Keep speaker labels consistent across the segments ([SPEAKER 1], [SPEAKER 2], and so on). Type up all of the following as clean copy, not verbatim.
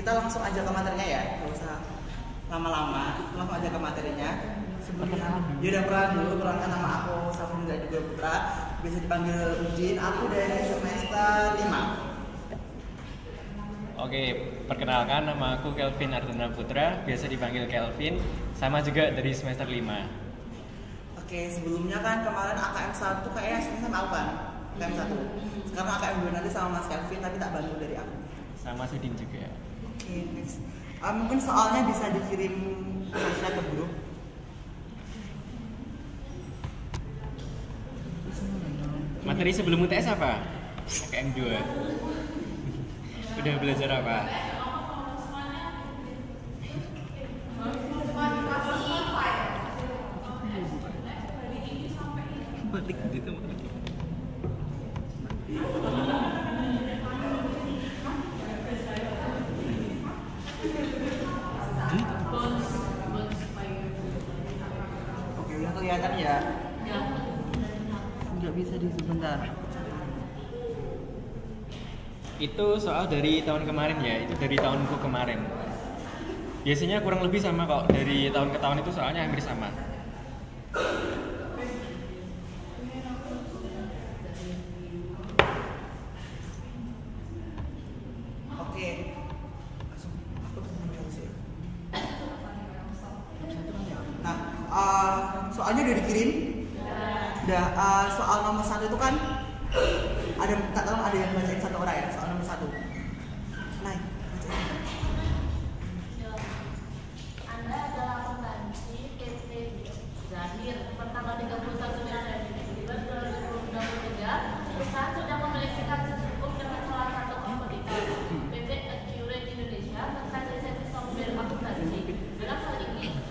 [SPEAKER 1] kita langsung aja ke materinya ya, nggak usah lama-lama, langsung aja ke materinya. Sebelumnya, ya udah perkenalkan nama aku Safri dari Dua Putra, bisa dipanggil Udin. Aku dari semester 5.
[SPEAKER 2] Oke, perkenalkan nama aku Kelvin Ardana Putra, biasa dipanggil Kelvin, sama juga dari semester 5.
[SPEAKER 1] Oke, sebelumnya kan kemarin AKM 1 kayaknya sama aku kan? AKM 1. Sekarang AKM 2 nanti sama Mas Kelvin, tapi tak bantu dari aku.
[SPEAKER 2] Sama Sudin juga.
[SPEAKER 1] Oke, next. Mungkin soalnya bisa dikirim ke grup.
[SPEAKER 2] Materi sebelum UTS apa? AKM 2. Udah belajar apa? Balik gitu.
[SPEAKER 1] Oke, udah kelihatan ya? Nggak bisa di sebentar.
[SPEAKER 2] Itu soal dari tahun kemarin ya, itu dari tahunku kemarin. Biasanya kurang lebih sama kok, dari tahun ke tahun itu soalnya hampir sama.
[SPEAKER 1] Oke. Nah, soalnya udah dikirim. Udah, soal nomor 1 itu kan ada, tak tahu ada yang bacain satu orang ya, soal nomor 1. Nah, bacain.
[SPEAKER 3] Anda adalah akuntansi PT Zahir pertanggal 31 Desember 2023. Perusahaan sudah memiliki kasus hukum dengan salah satu komoditas PT Accurate Indonesia terkait lisensi software akuntansi. Dalam hal ini,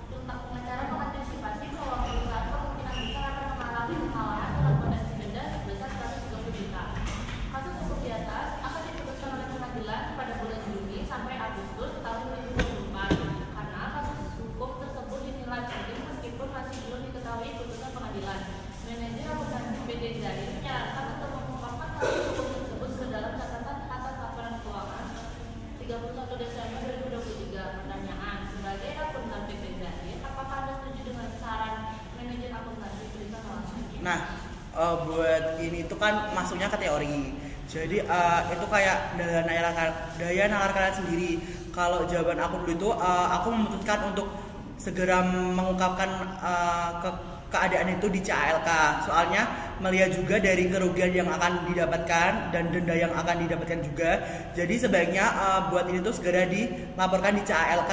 [SPEAKER 3] tentang pengacara mengantisipasi bahwa perusahaan kemungkinan besar akan mengalami kesalahan dalam potensi denda sebesar 130 juta. Kasus hukum di atas akan diputuskan oleh pengadilan pada bulan Juni sampai Agustus tahun 2024. Karena kasus hukum tersebut dinilai penting meskipun masih belum diketahui putusan pengadilan. Manajer akuntansi PT Zahir menyarankan untuk mengungkapkan kasus hukum tersebut ke dalam catatan atas laporan keuangan 31 Desember 2023. Pertanyaan, sebagai akuntan PT Zahir, apakah Anda setuju dengan saran manajer akuntansi? Berikan langsung.
[SPEAKER 1] Nah, buat ini itu kan masuknya ke teori. Jadi itu kayak daya nalar kalian sendiri. Kalau jawaban aku dulu itu, aku memutuskan untuk segera mengungkapkan keadaan itu di CALK. Soalnya melihat juga dari kerugian yang akan didapatkan dan denda yang akan didapatkan juga. Jadi sebaiknya buat ini tuh segera dilaporkan di CALK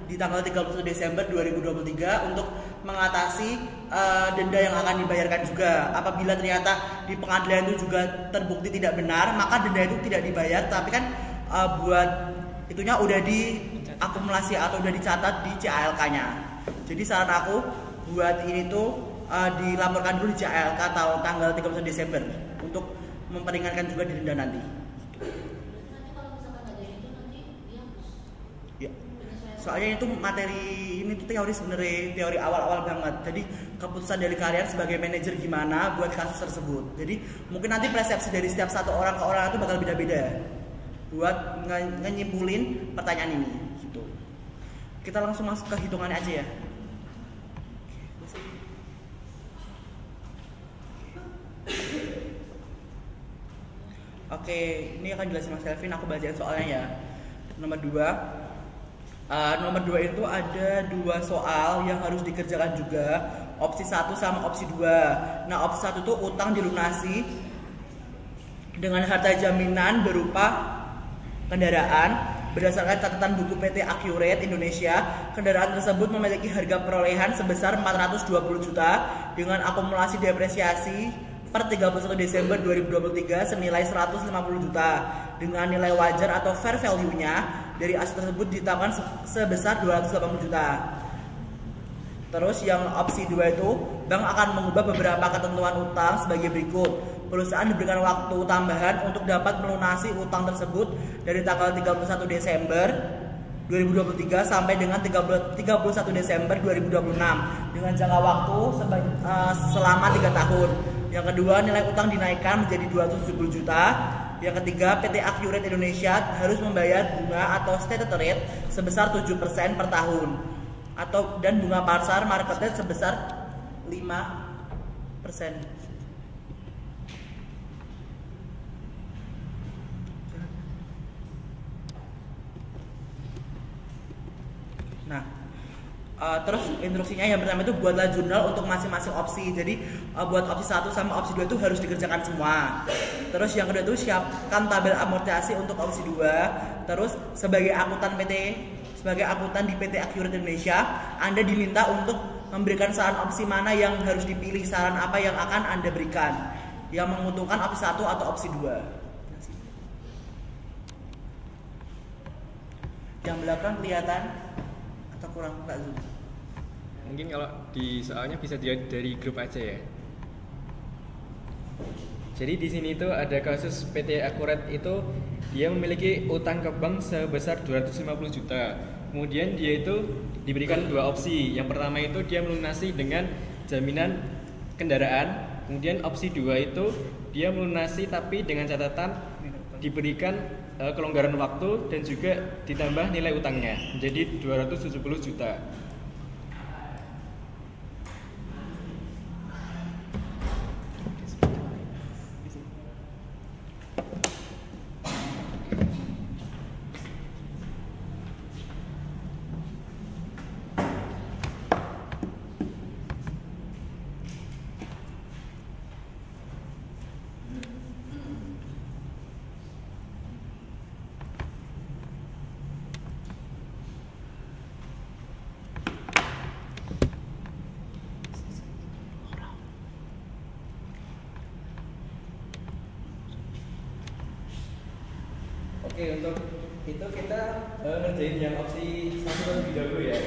[SPEAKER 1] di tanggal 31 Desember 2023 untuk mengatasi denda yang akan dibayarkan juga. Apabila ternyata di pengadilan itu juga terbukti tidak benar, maka denda itu tidak dibayar, tapi kan buat itunya udah diakumulasi atau udah dicatat di CALK-nya. Jadi saran aku buat ini tuh dilaporkan dulu di CALK tanggal 31 Desember untuk memperingankan juga di denda nanti.
[SPEAKER 3] Nanti kalau misalkan nggak jadi itu nanti dihapus.
[SPEAKER 1] Ya. Soalnya itu materi ini tuh teori sebenarnya, teori awal-awal banget. Jadi keputusan dari kalian sebagai manajer gimana buat kasus tersebut. Jadi mungkin nanti persepsi dari setiap satu orang ke orang itu bakal beda-beda buat nyimpulin pertanyaan ini gitu. Kita langsung masuk ke hitungannya aja ya. Oke, ini akan jelasin Mas Kelvin, aku bacain soalnya ya. Nomor 2 itu ada 2 soal yang harus dikerjakan juga, opsi 1 sama opsi 2. Nah, opsi 1 itu utang dilunasi dengan harta jaminan berupa kendaraan. Berdasarkan catatan buku PT Accurate Indonesia, kendaraan tersebut memiliki harga perolehan sebesar 420 juta dengan akumulasi depresiasi per 31 Desember 2023 senilai 150 juta dengan nilai wajar atau fair value-nya dari aset tersebut ditetapkan sebesar 280 juta. Terus yang opsi 2 itu, bank akan mengubah beberapa ketentuan utang sebagai berikut. Perusahaan diberikan waktu tambahan untuk dapat melunasi utang tersebut dari tanggal 31 Desember 2023 sampai dengan 31 Desember 2026 dengan jangka waktu selama 3 tahun. Yang kedua, nilai utang dinaikkan menjadi 270 juta Yang ketiga, PT Accurate Indonesia harus membayar bunga atau stated rate sebesar 7% per tahun dan bunga pasar market rate sebesar 5%. Nah, terus instruksinya yang pertama itu buatlah jurnal untuk masing-masing opsi. Jadi buat opsi 1 sama opsi 2 itu harus dikerjakan semua. Terus yang kedua itu siapkan tabel amortisasi untuk opsi 2. Terus sebagai akuntan di PT Accurate Indonesia, Anda diminta untuk memberikan saran opsi mana yang harus dipilih, saran apa yang akan Anda berikan yang menguntungkan opsi 1 atau opsi 2. Yang belakang kelihatan atau kurang Pak Zoom?
[SPEAKER 2] Mungkin kalau di soalnya bisa dilihat dari grup aja ya. Jadi di sini itu ada kasus PT Accurate itu dia memiliki utang ke bank sebesar 250 juta. Kemudian dia itu diberikan dua opsi. Yang pertama itu dia melunasi dengan jaminan kendaraan. Kemudian opsi 2 itu dia melunasi tapi dengan catatan diberikan kelonggaran waktu dan juga ditambah nilai utangnya menjadi 270 juta. Oke, untuk itu kita ngerjain yang opsi 1 terlebih dahulu ya.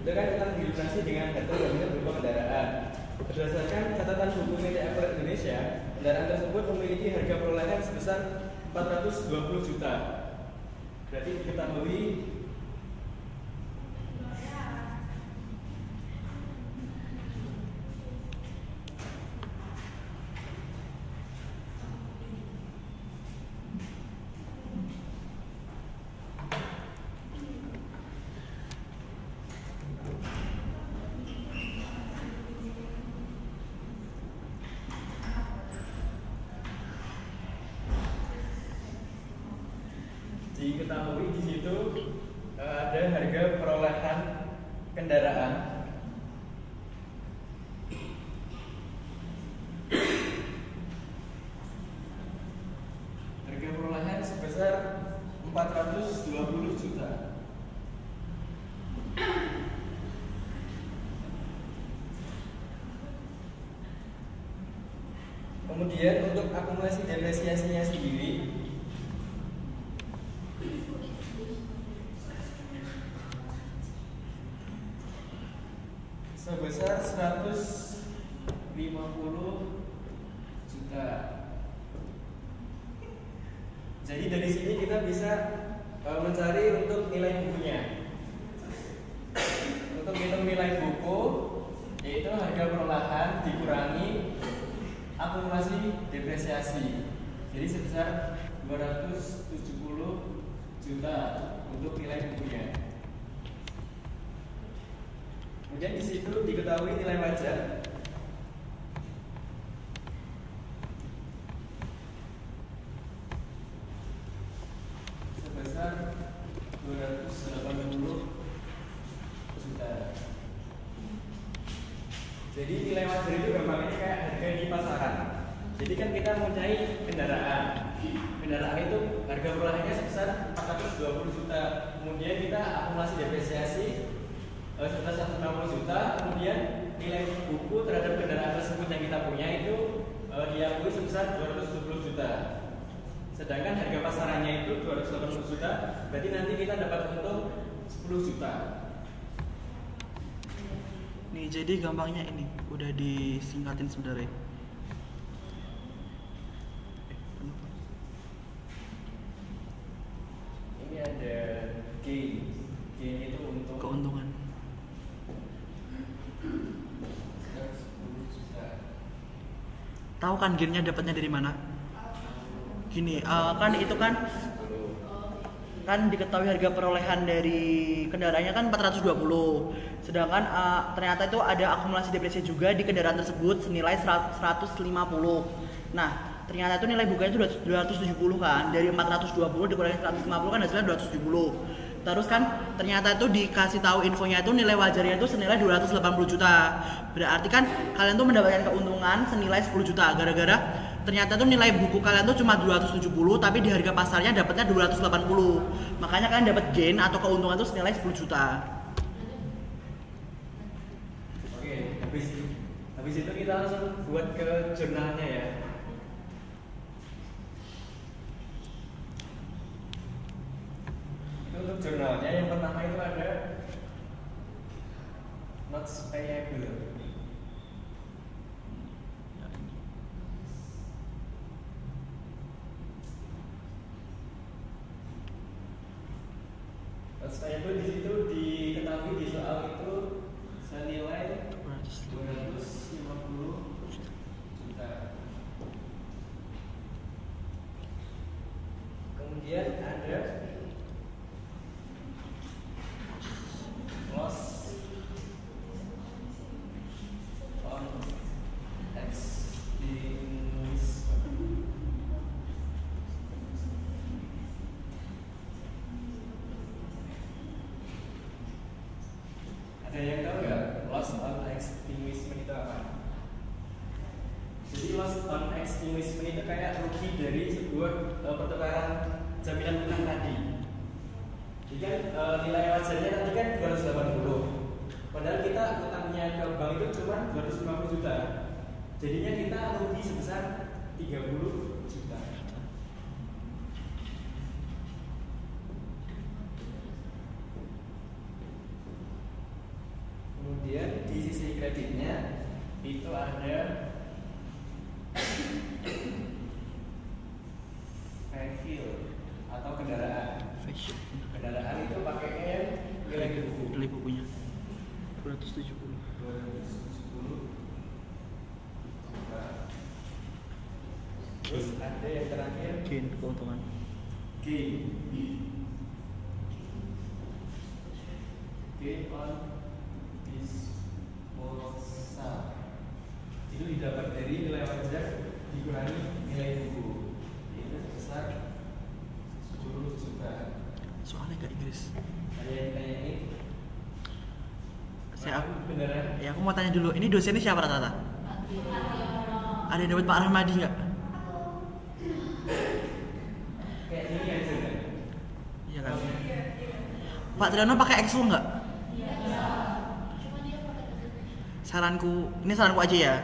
[SPEAKER 2] Itu kan akan dilunasi dengan harga jaminan berupa kendaraan. Berdasarkan catatan buku PT Accurate Indonesia, kendaraan tersebut memiliki harga perolehan sebesar 420 juta. Berarti diketahui di situ ada harga perolehan kendaraan sebesar 420 juta. Kemudian untuk akumulasi depresiasinya sendiri sebesar 150 juta. Jadi dari sini kita bisa mencari untuk nilai bukunya. Untuk hitung nilai buku yaitu harga perolehan dikurangi akumulasi depresiasi. Jadi sebesar 270 juta untuk nilai bukunya. Kemudian di situ diketahui nilai wajar sebesar 280 juta. Jadi nilai wajar itu gampangnya kayak harga di pasaran. Jadi kan kita mau cari kendaraan. Kendaraan itu harga perolehannya sebesar 420 juta. Kemudian kita akumulasi depresiasi sebesar 160 juta. Kemudian nilai buku terhadap kendaraan tersebut yang kita punya itu diakui sebesar 270 juta. Sedangkan harga pasarannya itu 280 juta. Berarti nanti kita dapat untung 10 juta.
[SPEAKER 1] Nih, jadi gampangnya ini udah disingkatin sebenarnya.
[SPEAKER 2] Ini ada gain. Gain itu untung.
[SPEAKER 1] Keuntungan. Tahu kan gainnya dapatnya dari mana? Gini, kan itu kan diketahui harga perolehan dari kendaraannya kan 420. Sedangkan ternyata itu ada akumulasi depresi juga di kendaraan tersebut senilai 150. Nah, ternyata itu nilai bukanya itu 270 kan. Dari 420 dikurangi 150 kan hasilnya 270. Terus kan ternyata itu dikasih tahu infonya itu nilai wajarnya itu senilai 280 juta. Berarti kan kalian tuh mendapatkan keuntungan senilai 10 juta gara-gara ternyata tuh nilai buku kalian tuh cuma 270 tapi di harga pasarnya dapatnya 280. Makanya kalian dapat gain atau keuntungan tuh senilai 10 juta.
[SPEAKER 2] Oke, habis itu kita langsung buat ke jurnalnya ya. Untuk jurnalnya yang pertama itu ada notes payable. Notes payable di situ diketahui di soal itu senilai 250 juta. Kemudian ada loss on extinguishment. Ada yang tahu nggak loss on extinguishment itu apa? Jadi loss on extinguishment itu kayak rugi dari sebuah pertukaran jaminan utang tadi. Jadi kan nilai wajarnya tadi kan 280. Padahal kita utangnya ke bank itu cuma 250 juta. Jadinya kita rugi sebesar 30 juta. Kemudian di sisi kreditnya itu ada vehicle atau kendaraan. Kendaraan itu pakainya nilai buku.
[SPEAKER 1] Nilai bukunya 270.
[SPEAKER 2] Terus ada yang terakhir
[SPEAKER 1] Gain keuntungan.
[SPEAKER 2] gain on disposal. Itu didapat dari nilai wajar dikurangi nilai buku. Itu sebesar 10 juta.
[SPEAKER 1] Soalnya nggak Inggris.
[SPEAKER 2] Ada yang ditanya ini? Beneran?
[SPEAKER 1] Ya aku mau tanya dulu, ini dosennya siapa rata-rata? Ada yang dapat Pak Rahmadi nggak?
[SPEAKER 2] Kayak ini aja kan?
[SPEAKER 1] Iya kan? Pak Triano pakai Excel nggak? Saranku aja ya.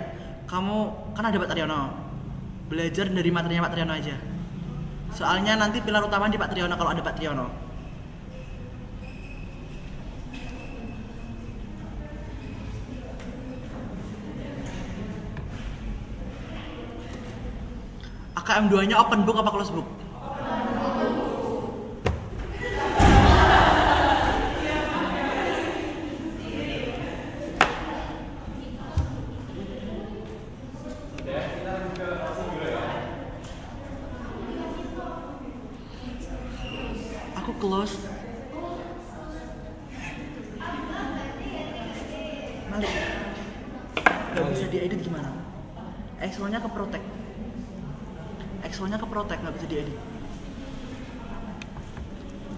[SPEAKER 1] Kamu kan ada Pak Triano. Belajar dari materinya Pak Triano aja. Soalnya nanti pilar utama di Pak Triano kalau ada Pak Triano. AKM 2-nya open book apa close book?
[SPEAKER 2] Udah, kita lanjut ke opsi dulu ya.
[SPEAKER 1] Aku close. Malik. Gak bisa diedit gimana? Excelnya ke protect. Excelnya ke protect, nggak bisa diedit.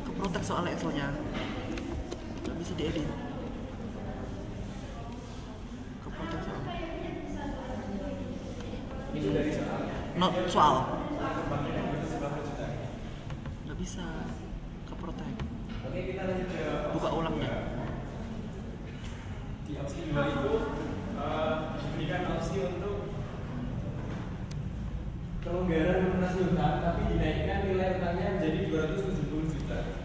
[SPEAKER 1] Ke protect soalnya Excelnya nggak bisa diedit. Ke protect soalnya.
[SPEAKER 2] Ini dari soal.
[SPEAKER 1] Not soal.
[SPEAKER 2] Banknya 250 juta.
[SPEAKER 1] Nggak bisa ke protect.
[SPEAKER 2] Oke, kita lanjut ke
[SPEAKER 1] Buka ulang ya.
[SPEAKER 2] Di opsi 2 itu diberikan opsi untuk kelonggaran lunasi utang tapi dinaikkan nilai utangnya menjadi 270 juta.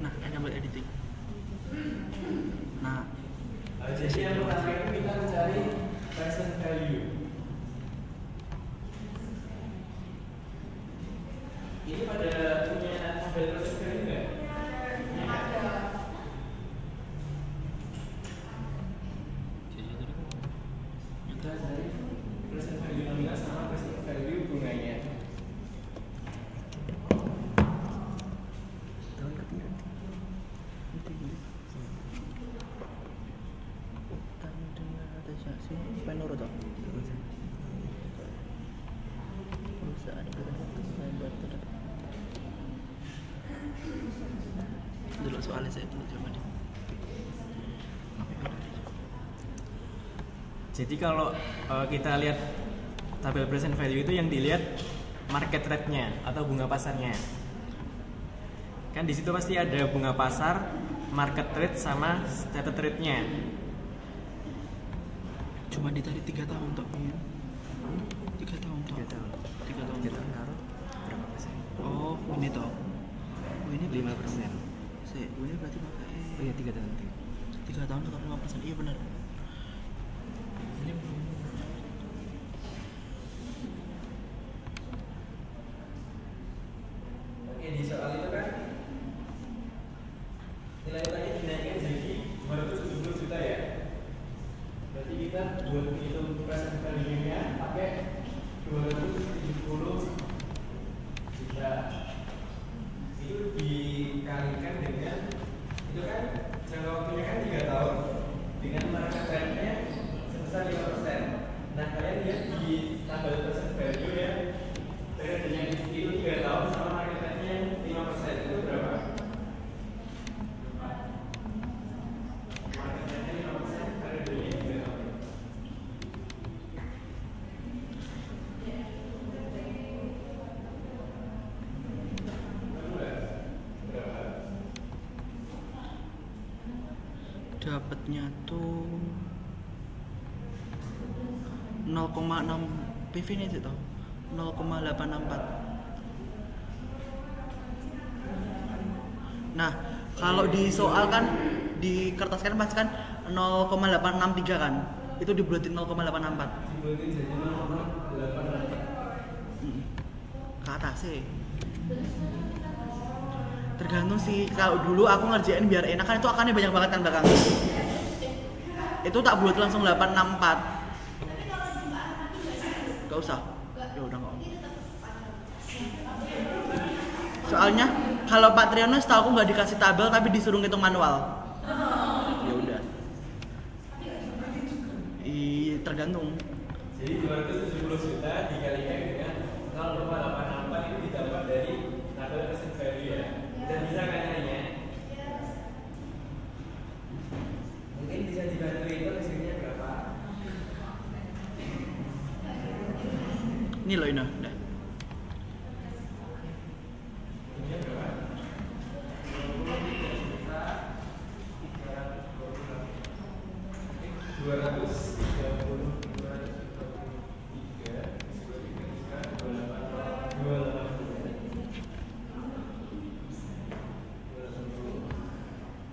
[SPEAKER 1] Nah, enable editing. Nah,
[SPEAKER 2] Jadi yang pertama itu kita mencari present value. Ini pada punya tabel present value nggak? Ada.
[SPEAKER 4] soalnya saya dulu coba deh.
[SPEAKER 2] Jadi kalau kita lihat tabel present value itu yang dilihat market rate-nya atau bunga pasarnya. Kan di situ pasti ada bunga pasar, market rate sama stated rate-nya.
[SPEAKER 4] Cuma ditarik 3 tahun toh. 3 tahun toh.
[SPEAKER 2] 3 tahun.
[SPEAKER 4] 3 tahun.
[SPEAKER 2] 3 tahun naruh berapa persen?
[SPEAKER 4] Oh, ini toh. Oh, ini
[SPEAKER 2] 5%.
[SPEAKER 4] Ini berarti pakai
[SPEAKER 2] Oh iya 3 tahun.
[SPEAKER 4] 3 tahun tetap 5%. Iya benar.
[SPEAKER 2] Oke, di soal itu kan nilai utangnya dinaikkan jadi 270 juta ya. Berarti kita buat hitung present value-nya pakai 270 juta. Itu dikalikan dengan itu kan jangka waktunya kan 3 tahun dengan market rate-nya sebesar 5%. Nah, kalian lihat di tabel present value ya. Periodenya itu 3 tahun sama market rate-nya 5%. Itu berapa? Market rate-nya 5%, periodenya 3 tahun. Berapa?
[SPEAKER 4] Dapatnya tuh 0,6 PV nih sih toh. 0,864. Nah, kalau di soal kan di kertas kan pasti kan 0,863 kan. Itu dibulatin 0,864.
[SPEAKER 2] Dibulatin jadi 0,864.
[SPEAKER 4] Ke atas sih. Tergantung sih. Kalau dulu aku ngerjain biar enak kan itu akannya banyak banget kan belakang. Itu tak buat langsung 864. Gak usah. Ya udah nggak. Soalnya kalau Pak Triyono setahu aku nggak dikasih tabel tapi disuruh ngitung manual. Ya udah. Tergantung.
[SPEAKER 2] Jadi 270 juta dikalikan dengan 0,864 itu didapat dari tabel present value ya. Dan bisa kan nanya? Mungkin bisa dibantu itu hasilnya berapa?
[SPEAKER 4] Ini loh ini udah.
[SPEAKER 2] Ini berapa? 200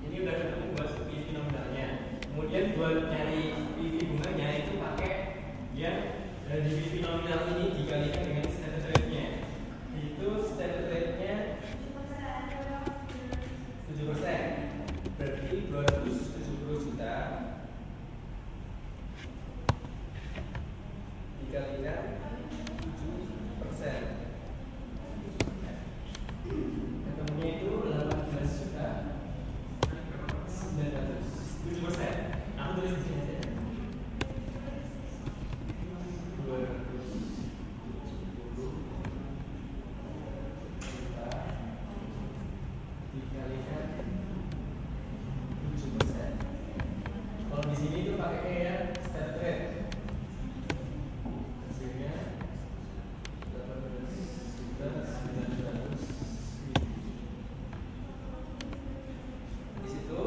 [SPEAKER 2] ini udah ketemu buat PV nominalnya. Kemudian buat nyari PV bunganya itu pakai yang dari PV nominal ini dikalikan dengan stated rate-nya. Itu stated rate-nya 7%. Berarti 270 juta dikalikan 7%. Ketemunya itu 18 juta 900. 7%. Aku tulis di sini aja. 270 juta dikalikan 7%. Kalau di sini itu pakai yang stated rate. Hasilnya 18 juta 900. Di situ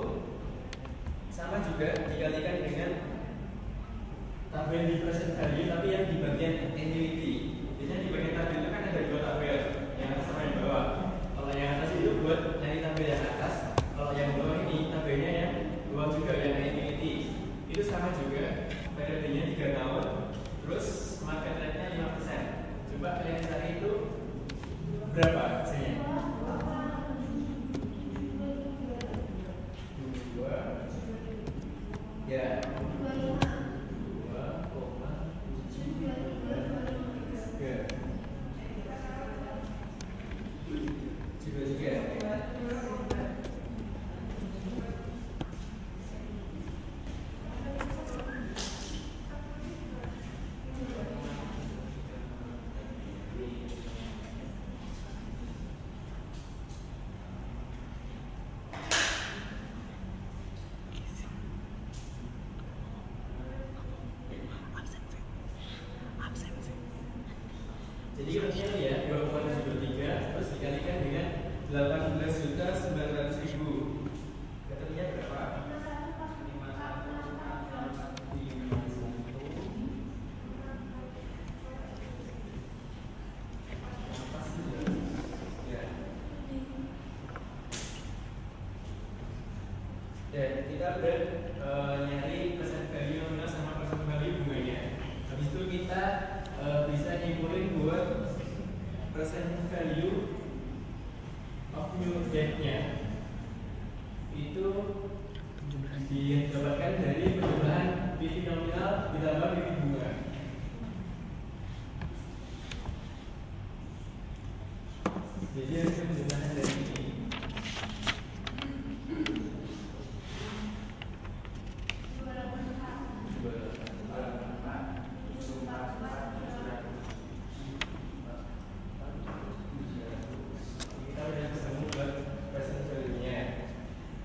[SPEAKER 2] sama juga dikalikan dengan tabel di present value tapi yang di bagian annuity. Biasanya di bagian tabel itu kan ada 2 tabel, yang atas sama yang bawah. Kalau yang atas itu buat nyari tabel yang atas, kalau yang bawah ini tabelnya yang bawah juga yang annuity. Itu sama juga, periodenya 3 tahun, terus market rate-nya 5%. Coba kalian cari itu berapa hasilnya? 2 ya 2,73 itu ya 2,723 terus dikalikan dengan 18.900.000. Katanya berapa? 51. Ya. Dan kita udah nyari present value nominal sama present value bunganya. Habis itu kita bisa nyimpulin buat present value of new debt-nya itu didapatkan dari penjumlahan PV nominal ditambah PV bunga. Jadi hasil penjumlahan dari ini kita udah ketemu buat present value-nya.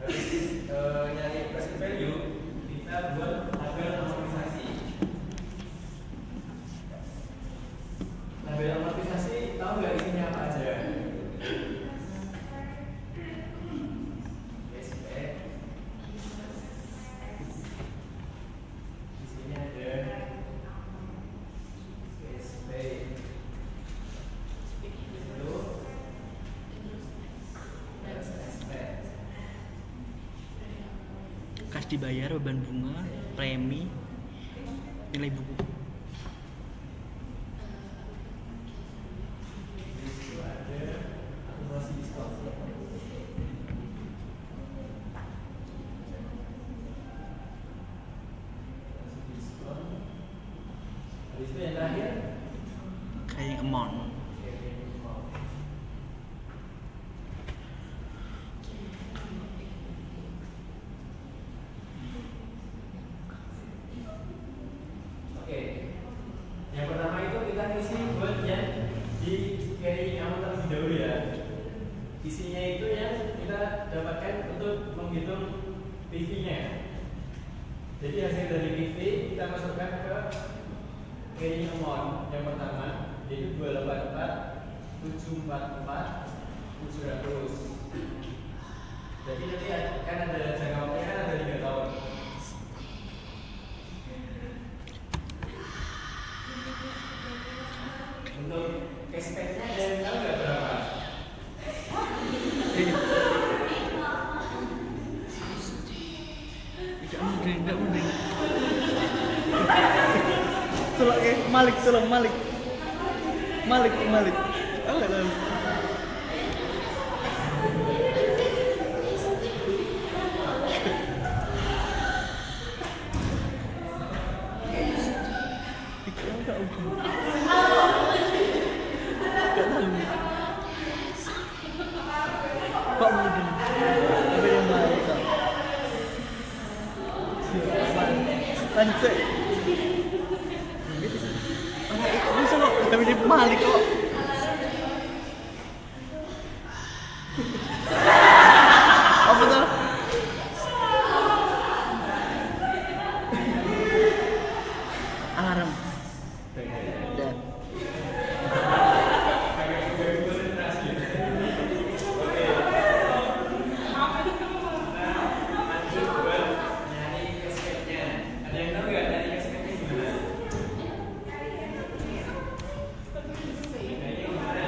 [SPEAKER 2] Habis nyari present value, kita buat tabel amortisasi. Tabel amortisasi tahu nggak isinya apa aja? SP. Isinya ada SP. Itu
[SPEAKER 4] Kas dibayar, beban bunga, premi, nilai buku.
[SPEAKER 2] itu ada akumulasi diskon. Akumulasi diskon. Habis itu yang terakhir
[SPEAKER 4] Carrying amount.
[SPEAKER 2] Oke. Yang pertama itu kita isi buat yang di carrying amount terlebih dahulu ya. Isinya itu yang kita dapatkan untuk menghitung PV-nya. Jadi hasil dari PV kita masukkan ke carrying amount yang pertama yaitu 284.744.700. Jadi nanti kan ada jangka waktunya kan ada 3 tahun. Untuk cashback-nya ada yang tahu nggak berapa?
[SPEAKER 4] Tidak mungkin. Tolong Malik. Oh, nggak tahu. Nggak tahu. Kok mungkin? Tapi yang Malik kok. Lanjut. Bisa kok, tapi di Malik kok. Oh betul. Alarm. Dan
[SPEAKER 2] Lanjut buat nyari cashback-nya. Ada yang tahu nggak nyari cashback-nya gimana? Kayaknya gimana?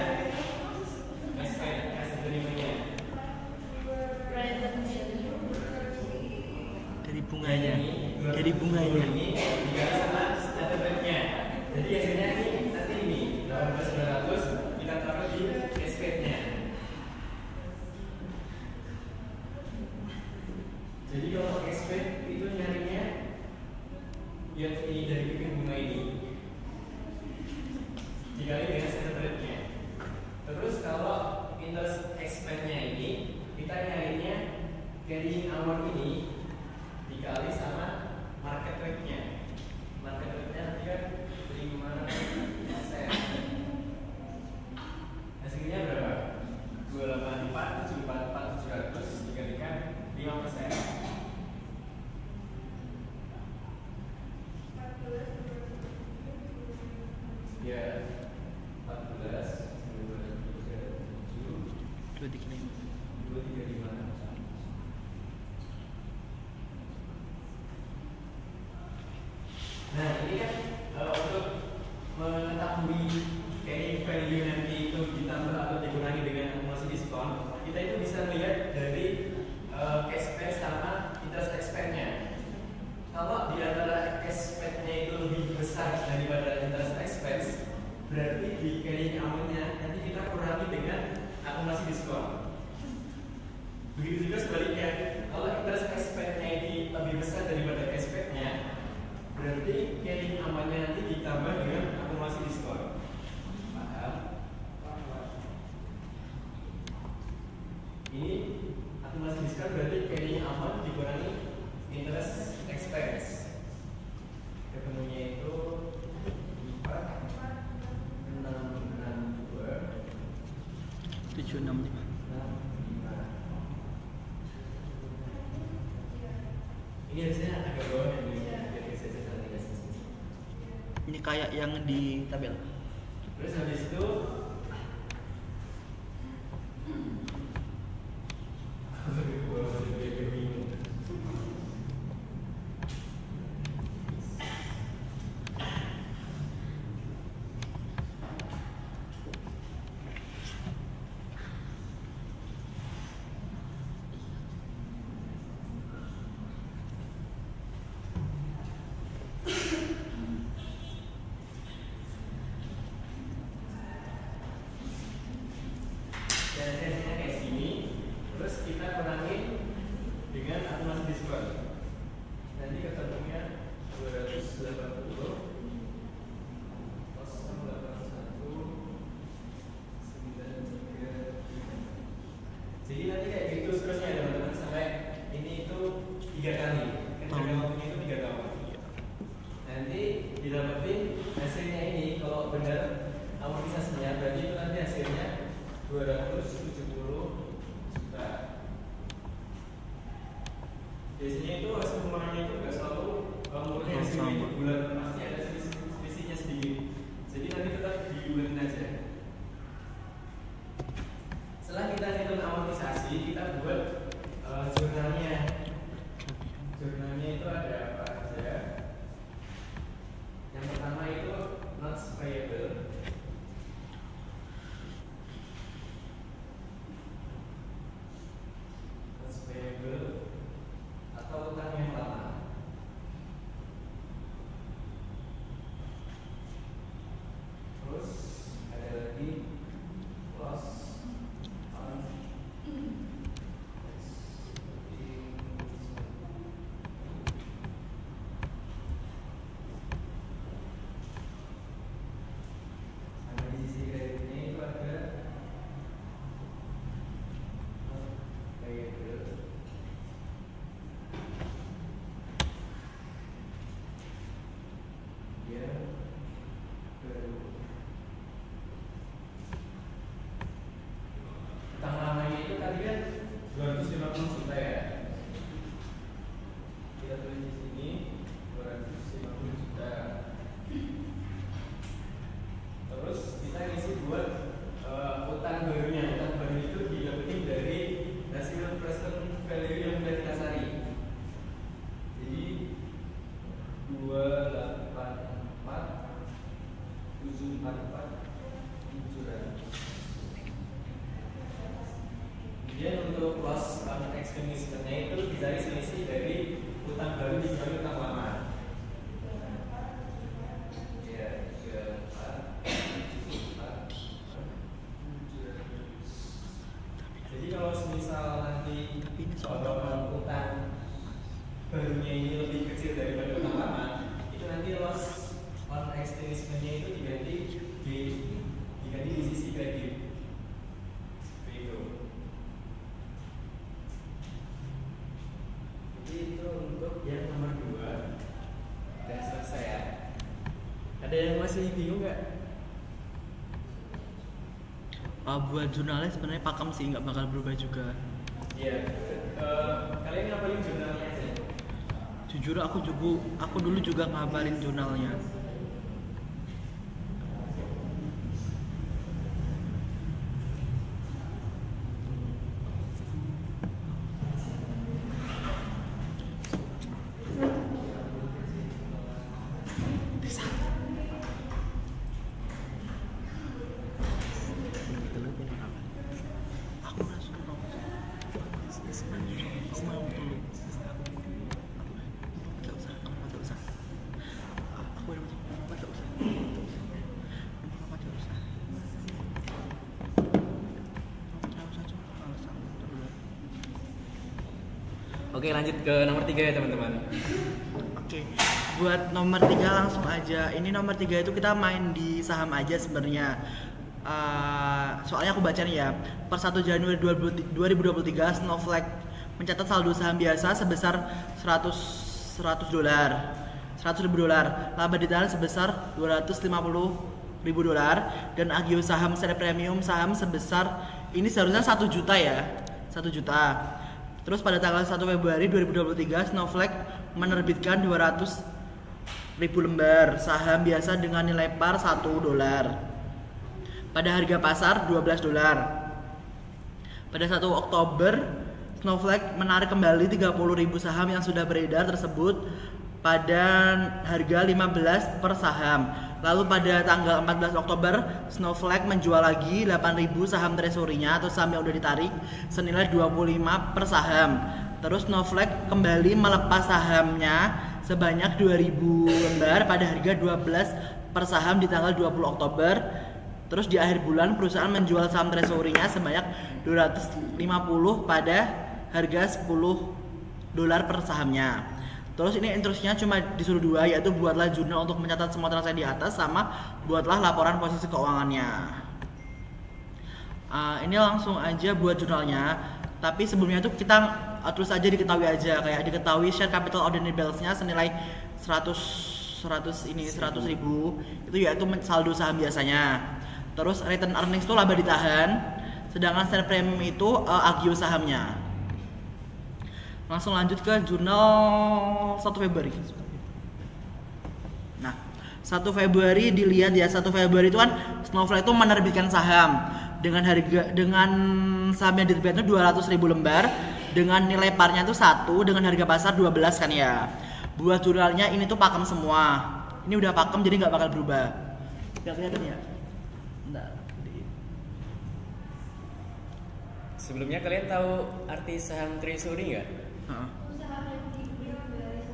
[SPEAKER 2] Cashback, hasil terimanya.
[SPEAKER 4] dari bunganya. Dari bunganya.
[SPEAKER 2] Ini dikali sama standar rate-nya. Jadi hasilnya ini nanti ini 18.900 kita taruh di cashback-nya. Jadi kalau cashback itu nyarinya yang ini dari PV bunga ini dikali dengan standar rate-nya. Terus kalau interest expense-nya ini kita nyarinya carrying amount ini dikali sama market rate-nya. Market rate-nya nanti kan 5%. Hasilnya berapa? 284.744.700 dikalikan 5%. Ya, 14.
[SPEAKER 4] 235.
[SPEAKER 2] 235. Nah, ini kan untuk mengetahui carrying value nanti itu ditambah atau dikurangi dengan akumulasi diskon, kita itu bisa melihat dari cashback sama interest expense-nya. Kalau di antara cashback-nya itu lebih besar daripada interest expense, berarti di carrying amount-nya nanti kita kurangi dengan akumulasi diskon. Begitu juga sebaliknya, kalau interest expense-nya ini lebih besar daripada cashback-nya, berarti carrying amount-nya nanti ditambah dengan akumulasi diskon. Paham? Ini akumulasi diskon berarti carrying amount dikurangi interest expense. Ketemunya itu 4662
[SPEAKER 4] 765.
[SPEAKER 2] Ini harusnya agak bawah yang ini.
[SPEAKER 4] Ini kayak yang di tabel.
[SPEAKER 2] Terus habis itu kayak sini, terus kita kurangin dengan akumulasi diskon. Nanti ketemunya 280 Jadi nanti kayak gitu seterusnya teman-teman sampai ini itu 3 kali. Kan jangka waktunya itu 3 tahun. Nanti didapetin hasilnya ini kalau benar amortisasinya berarti itu nanti hasilnya 270 juta. Biasanya itu hasil pengurangannya itu nggak selalu murni hasilnya itu bulan, pasti ada selisihnya sedikit. Jadi nanti tetap dibulatin aja. Setelah kita hitung amortisasi, kita buat jurnalnya. Jurnalnya itu ada apa aja? Yang pertama itu notes payable. Atau utang yang lama. Terus ada lagi loss on sama di sisi kreditnya itu ada payable. Dia baru utang lamanya itu tadi kan 250 juta ya. Kita tulis di sini 250 juta. Terus kita ngisi buat utang barunya. Utang baru itu didapetin dari hasil present value yang sudah kita cari. Jadi 284,744,700. Kemudian untuk loss on extinguishment-nya itu dicari selisih dari utang baru dikali utang lama. Ya, 34,700. Jadi kalau semisal nanti utang barunya ini lebih kecil daripada utang lama, itu nanti loss on extinguishment-nya itu diganti di sisi kredit. Seperti itu. Jadi itu untuk yang nomor 2 dan selesai ya. Ada yang masih bingung nggak?
[SPEAKER 4] Buat jurnalnya sebenarnya pakem sih, nggak bakal berubah juga.
[SPEAKER 2] Iya. Kalian ngapalin jurnalnya aja.
[SPEAKER 4] Jujur aku dulu juga ngapalin jurnalnya.
[SPEAKER 2] Oke, lanjut ke nomor 3 ya teman-teman.
[SPEAKER 4] Oke, buat nomor 3 langsung aja. Ini nomor 3 itu kita main di saham aja sebenarnya. Soalnya aku baca nih ya, per 1 Januari 2023 Snowflake mencatat saldo saham biasa sebesar 100 dolar, 100 ribu dolar, laba ditahan sebesar 250 ribu dolar, dan agio saham seri premium saham sebesar ini seharusnya 1 juta ya, 1 juta. Terus pada tanggal 1 Februari 2023 Snowflake menerbitkan 200 ribu lembar saham biasa dengan nilai par 1 dolar pada harga pasar 12 dolar. Pada 1 Oktober Snowflake menarik kembali 30 ribu saham yang sudah beredar tersebut pada harga 15 per saham. Lalu pada tanggal 14 Oktober Snowflake menjual lagi 8.000 saham treasury-nya atau saham yang udah ditarik senilai 25 per saham. Terus Snowflake kembali melepas sahamnya sebanyak 2.000 lembar pada harga 12 per saham di tanggal 20 Oktober. Terus di akhir bulan perusahaan menjual saham treasury-nya sebanyak 250 pada harga 10 dolar per sahamnya. Terus ini instruksinya cuma disuruh 2, yaitu buatlah jurnal untuk mencatat semua transaksi di atas sama buatlah laporan posisi keuangannya. Ini langsung aja buat jurnalnya. Tapi sebelumnya itu kita terus aja diketahui aja, kayak diketahui share capital ordinary balance-nya senilai 100 ribu itu yaitu saldo saham biasanya. Terus return earnings itu laba ditahan, sedangkan share premium itu agio sahamnya. Langsung lanjut ke jurnal 1 Februari. Nah, 1 Februari dilihat ya, 1 Februari itu kan Snowflake itu menerbitkan saham dengan saham yang diterbitkan itu 200 ribu lembar dengan nilai parnya itu 1 dengan harga pasar 12 kan ya. Buat jurnalnya ini tuh pakem semua. Ini udah pakem jadi nggak bakal berubah. Nggak kelihatan ya? Bentar.
[SPEAKER 2] Sebelumnya kalian tahu arti saham treasury nggak?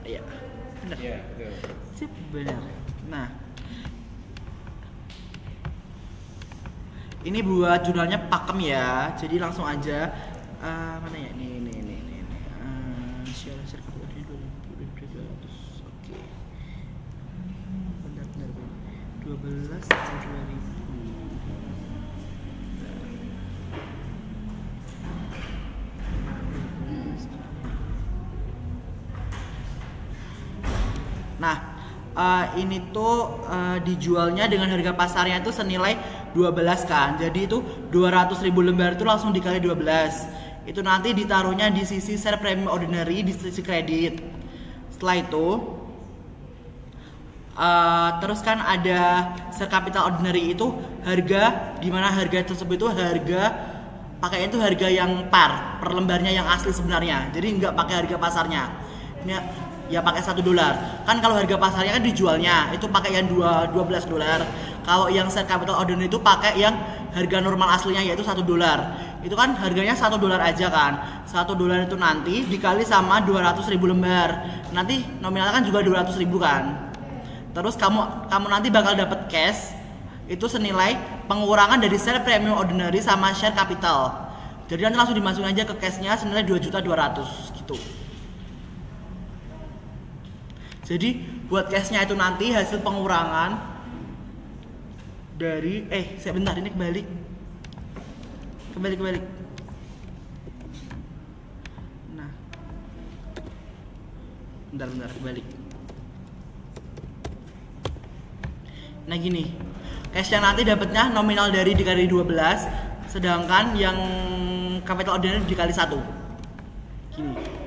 [SPEAKER 4] Iya. Benar.
[SPEAKER 2] Iya, betul.
[SPEAKER 4] Sip, benar. Nah, ini buat jurnalnya pakem ya. Jadi langsung aja mana ya? Ini. Share kemudian 200. Oke. Benar. 12 Februari. Nah, ini tuh dijualnya dengan harga pasarnya itu senilai 12 kan. Jadi itu 200 ribu lembar itu langsung dikali 12. Itu nanti ditaruhnya di sisi share premium ordinary di sisi kredit. Setelah itu terus kan ada share capital ordinary itu harga, dimana harga tersebut itu harga pakainya itu harga yang par per lembarnya yang asli sebenarnya. Jadi nggak pakai harga pasarnya. Ini ya pakai 1 dolar. Kan kalau harga pasarnya kan dijualnya itu pakai yang 12 dolar. Kalau yang share capital ordinary itu pakai yang harga normal aslinya yaitu 1 dolar. Itu kan harganya 1 dolar aja kan. 1 dolar itu nanti dikali sama 200 ribu lembar. Nanti nominalnya kan juga 200 ribu kan. Terus kamu nanti bakal dapat cash itu senilai pengurangan dari share premium ordinary sama share capital. Jadi nanti langsung dimasukin aja ke cashnya senilai 2.200.000 gitu. Jadi buat cashnya itu nanti hasil pengurangan dari sebentar ini kembali. Nah, bentar kembali. Nah gini, cashnya nanti dapatnya nominal dari dikali 12, sedangkan yang capital ordinary dikali 1. Gini.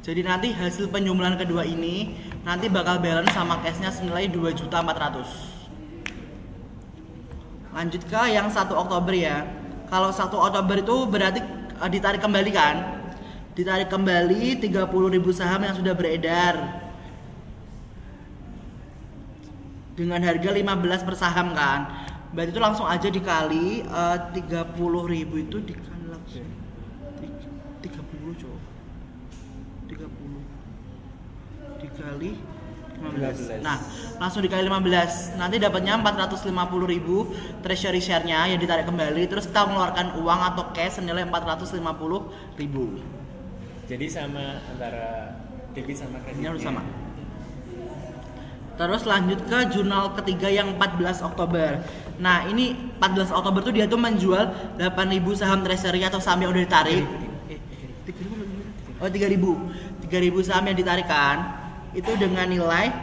[SPEAKER 4] Jadi nanti hasil penjumlahan kedua ini nanti bakal balance sama cashnya senilai 2.400.000. Lanjut ke yang 1 Oktober ya. Kalau 1 Oktober itu berarti ditarik kembali kan? Ditarik kembali 30.000 saham yang sudah beredar dengan harga 15 per saham kan. Berarti itu langsung aja dikali 30.000 itu dikali langsung 30 coba. 30 dikali
[SPEAKER 2] 15.
[SPEAKER 4] Nah, langsung dikali 15. Nanti dapatnya 450.000 treasury share-nya yang ditarik kembali. Terus kita mengeluarkan uang atau cash senilai 450.000.
[SPEAKER 2] Jadi sama antara debit sama kredit.
[SPEAKER 4] Ini harus sama. Terus lanjut ke jurnal ketiga yang 14 Oktober. Nah, ini 14 Oktober tuh dia tuh menjual 8.000 saham treasury atau saham yang udah ditarik. 3.000 saham yang ditarikan itu dengan nilai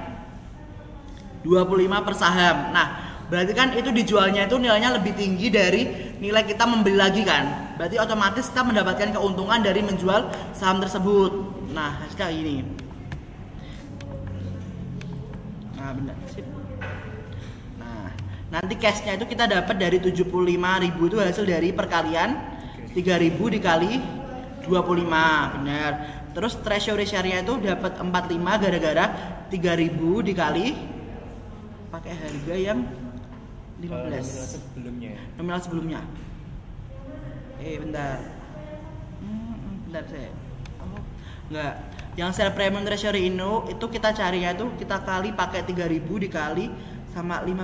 [SPEAKER 4] 25 per saham. Nah, berarti kan itu dijualnya itu nilainya lebih tinggi dari nilai kita membeli lagi kan. Berarti otomatis kita mendapatkan keuntungan dari menjual saham tersebut. Nah, hasilnya ini. Nah, benar. Sip. Nah, nanti cashnya itu kita dapat dari 75.000 itu hasil dari perkalian 3.000 dikali 25, benar. Terus treasury share-nya itu dapat 45 gara-gara 3.000 dikali pakai harga yang 15. Nominal sebelumnya. Bentar. Bentar saya. Enggak. Yang share premium treasury itu kita carinya itu kita kali pakai 3.000 dikali sama 15.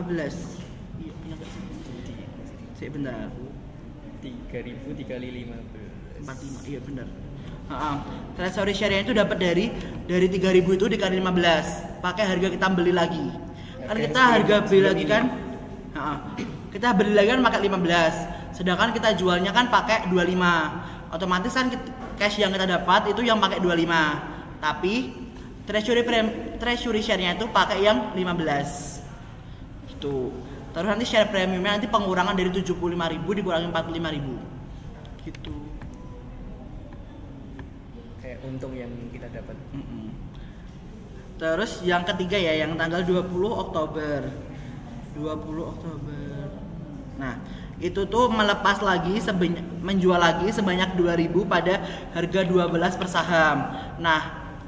[SPEAKER 4] Iya, enggak sih? Bentar.
[SPEAKER 2] 3.000 dikali 15.
[SPEAKER 4] 45. Iya, benar. Treasury share-nya itu dapat dari 3.000 itu dikali 15 pakai harga kita beli lagi kan kita harga beli lagi kan kita beli lagi kan pakai 15 sedangkan kita jualnya kan pakai 25 otomatis kan cash yang kita dapat itu yang pakai 25 tapi treasury share-nya itu pakai yang 15 gitu. Terus nanti share premiumnya nanti pengurangan dari 75.000 dikurangi 45.000 gitu.
[SPEAKER 2] Untung yang kita dapat.
[SPEAKER 4] Terus yang ketiga ya, yang tanggal 20 Oktober. Nah, itu tuh melepas lagi menjual lagi sebanyak 2.000 pada harga 12 per saham. Nah,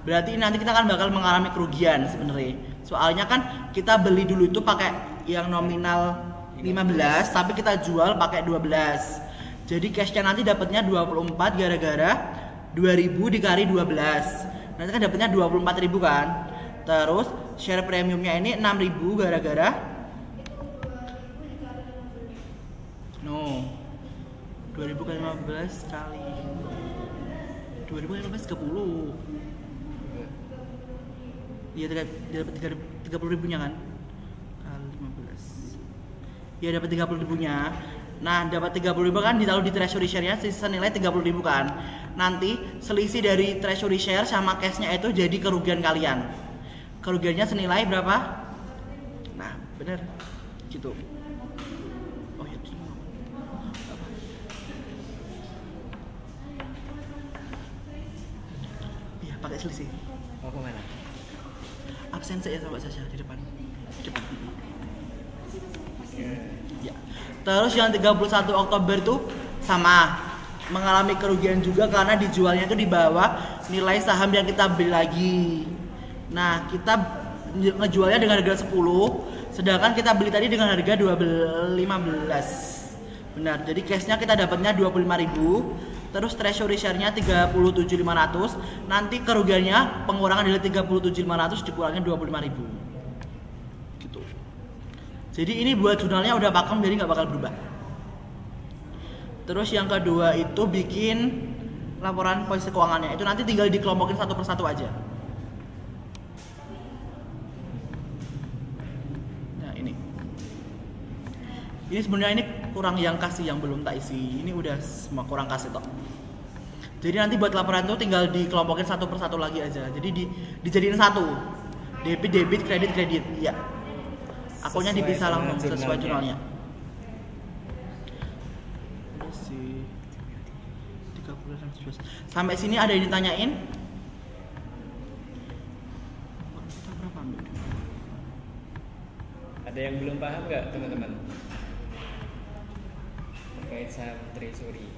[SPEAKER 4] berarti nanti kita kan bakal mengalami kerugian sebenarnya. Soalnya kan kita beli dulu itu pakai yang nominal 15 tapi kita jual pakai 12. Jadi cashnya nanti dapatnya 24 gara-gara 2.000 dikali 12. Nanti kan dapatnya 24.000 kan. Terus share premiumnya ini 6.000 gara-gara 2.000 kali 15 kali 2.000 kali 15 30. Iya, dapat 30.000 nya kan. Kali 15. Iya, dapat 30.000 nya. Nah, dapat 30.000 kan ditaruh di treasury share-nya sisa nilai 30.000 kan. Nanti selisih dari treasury share sama cash-nya itu jadi kerugian kalian. Kerugiannya senilai berapa? Nah, bener gitu. Oh ya, iya pakai selisih.
[SPEAKER 2] Oh, kemana?
[SPEAKER 4] Absen saya sama Sasha di depan. Ya. Terus yang 31 Oktober tuh sama mengalami kerugian juga karena dijualnya itu di bawah nilai saham yang kita beli lagi. Nah, kita ngejualnya dengan harga 10, sedangkan kita beli tadi dengan harga 15. Benar. Jadi cashnya kita dapatnya 25.000, terus treasury share-nya 37.500. Nanti kerugiannya pengurangan dari 37.500 dikurangin 25.000. Gitu. Jadi ini buat jurnalnya udah pakem jadi nggak bakal berubah. Terus yang kedua itu bikin laporan posisi keuangannya. Itu nanti tinggal dikelompokin satu persatu aja. Nah, ini sebenarnya ini kurang yang kasih yang belum tak isi. Ini udah semua kurang kasih toh. Jadi nanti buat laporan itu tinggal dikelompokin satu persatu lagi aja. Jadi dijadiin satu. Debit, kredit. Ya. Akunnya dipisah langsung sesuai jurnalnya. Sampai sini ada yang ditanyain?
[SPEAKER 2] Ada yang belum paham nggak teman-teman? Terkait saham treasury.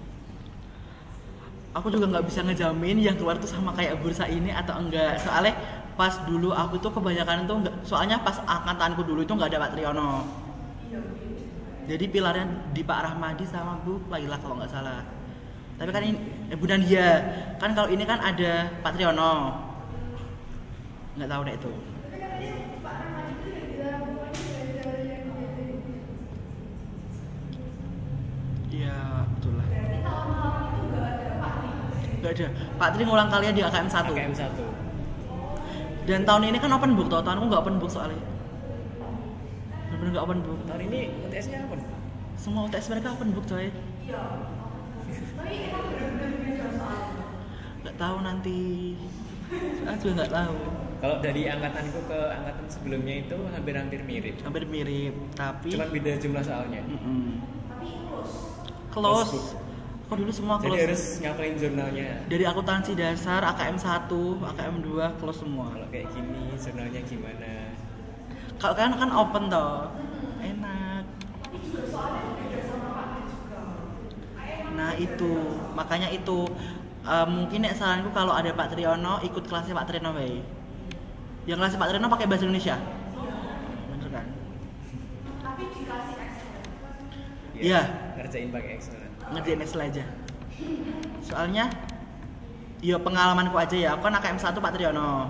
[SPEAKER 4] Aku juga nggak bisa ngejamin yang keluar tuh sama kayak bursa ini atau enggak. Soalnya pas dulu aku tuh kebanyakan tuh enggak. Soalnya pas angkatanku dulu itu nggak ada Pak Triyono. Jadi pilarnya di Pak Rahmadi sama Bu Laila kalau nggak salah. Tapi kan ini Bu Nadia. Kan kalau ini kan ada Pak Triyono. Nggak tahu deh itu. Gak ada. Pak Tri ngulang kalian di AKM 1.
[SPEAKER 2] AKM 1.
[SPEAKER 4] Dan tahun ini kan open book, tahunku nggak open book soalnya. Bener-bener nggak open book.
[SPEAKER 2] Tahun ini UTS-nya apa?
[SPEAKER 4] Semua UTS mereka open book coy. Nggak tahu nanti. Saya juga nggak tahu.
[SPEAKER 2] Kalau dari angkatanku ke angkatan sebelumnya itu hampir-hampir mirip.
[SPEAKER 4] Hampir mirip, tapi
[SPEAKER 2] Cuman beda jumlah soalnya.
[SPEAKER 4] Close. Kok dulu semua
[SPEAKER 2] Jadi
[SPEAKER 4] close.
[SPEAKER 2] harus ngapalin jurnalnya.
[SPEAKER 4] Dari akuntansi dasar, AKM 1, AKM 2 close semua.
[SPEAKER 2] Kalau kayak gini jurnalnya gimana?
[SPEAKER 4] Kalau kalian kan open toh. Enak. Nah, itu. Makanya itu mungkin nek saranku kalau ada Pak Triyono ikut kelasnya Pak Triyono bae. Yang kelasnya Pak Triyono pakai bahasa Indonesia. Bener kan?
[SPEAKER 3] Tapi dikasih Excel.
[SPEAKER 4] Iya.
[SPEAKER 2] Ngerjain pakai Excel.
[SPEAKER 4] Ngerjain Excel aja. Soalnya ya pengalamanku aja ya, aku kan AKM 1 Pak Triyono.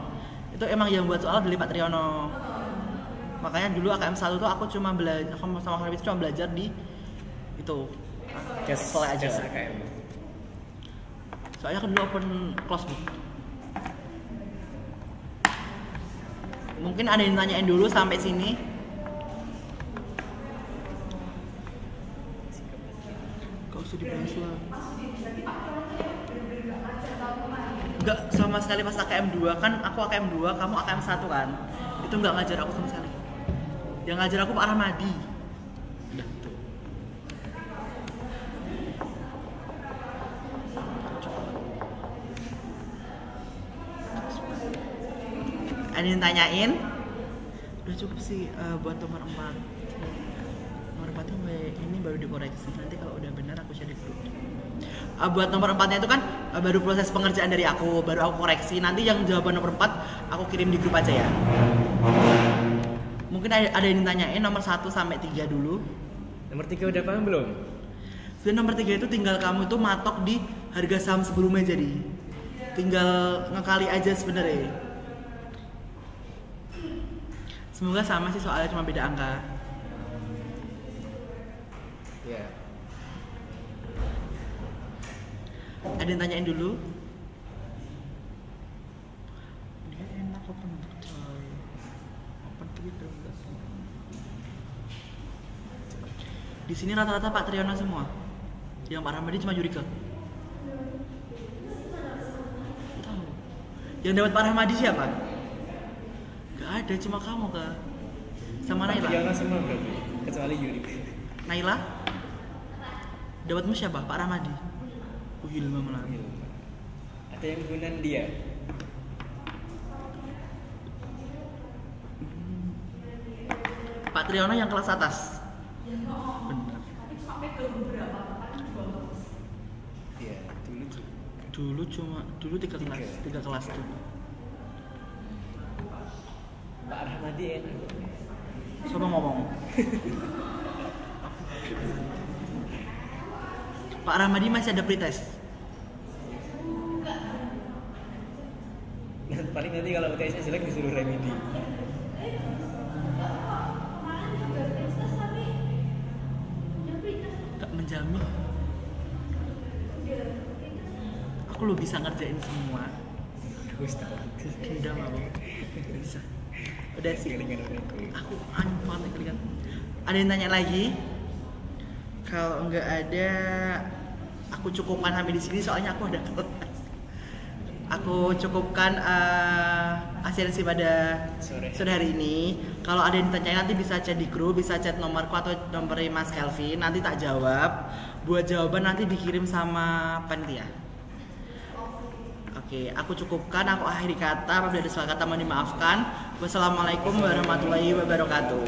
[SPEAKER 4] Itu emang yang buat soal dari Pak Triyono. Makanya dulu AKM 1 tuh aku cuma belajar sama Kak cuma belajar di itu. Excel aja.
[SPEAKER 2] AKM.
[SPEAKER 4] Soalnya aku dulu open close book. Mungkin ada yang tanyain dulu sampai sini. Gak usah dibahas lah. Enggak sama sekali pas AKM 2 kan aku AKM 2, kamu AKM 1 kan. Itu enggak ngajar aku sama sekali. Yang ngajar aku Pak Rahmadi. Udah tuh. Ada yang tanyain? Udah cukup sih buat nomor 4. Nomor 4 ini baru dikoreksi. Nanti kalau udah benar aku share di grup. Buat nomor 4-nya itu kan baru proses pengerjaan dari aku, baru aku koreksi. Nanti yang jawaban nomor 4 aku kirim di grup aja ya. Mungkin ada yang tanyain nomor 1 sampai 3 dulu.
[SPEAKER 2] Nomor 3 udah paham belum?
[SPEAKER 4] Dan nomor 3 itu tinggal kamu itu matok di harga saham sebelumnya jadi. Tinggal ngekali aja sebenarnya. Semoga sama sih soalnya cuma beda angka.
[SPEAKER 2] Ya.
[SPEAKER 4] Ada yang tanyain dulu? Dia enak open book coy. Open book itu enggak sih. Di sini rata-rata Pak Triyono semua. Yang Pak Rahmadi cuma Yurika. Tahu. Yang dapat Pak Rahmadi siapa? Gak ada, cuma kamu Kak. Sama Naila.
[SPEAKER 2] Triyono semua berarti, kecuali Yuri.
[SPEAKER 4] Naila? Dapatmu siapa? Pak Rahmadi. Hilma malah.
[SPEAKER 2] Ada yang gunan dia.
[SPEAKER 4] Pak Triyono yang kelas atas. Benar.
[SPEAKER 2] Iya,
[SPEAKER 4] Dulu tiga kelas tuh.
[SPEAKER 2] Pak Rahmadi enak.
[SPEAKER 4] Coba ngomong. Pak Rahmadi masih ada pretest.
[SPEAKER 2] Paling nanti kalau UTS-nya jelek disuruh remedi.
[SPEAKER 4] Gak menjamin. Aku lo bisa ngerjain semua. Dendam aku. Bisa. Udah sih. Aku banget kelingan. Ada yang tanya lagi? Kalau nggak ada, aku cukupkan sampai di sini soalnya aku ada kelas. Aku cukupkan asistensi pada sore hari ini. Kalau ada yang ditanya nanti bisa chat di grup, bisa chat nomorku atau nomor Mas Kelvin. Nanti tak jawab. Buat jawaban nanti dikirim sama panitia. Oke, aku cukupkan. Aku akhiri kata. Apabila ada salah kata mohon dimaafkan. Wassalamualaikum warahmatullahi wabarakatuh.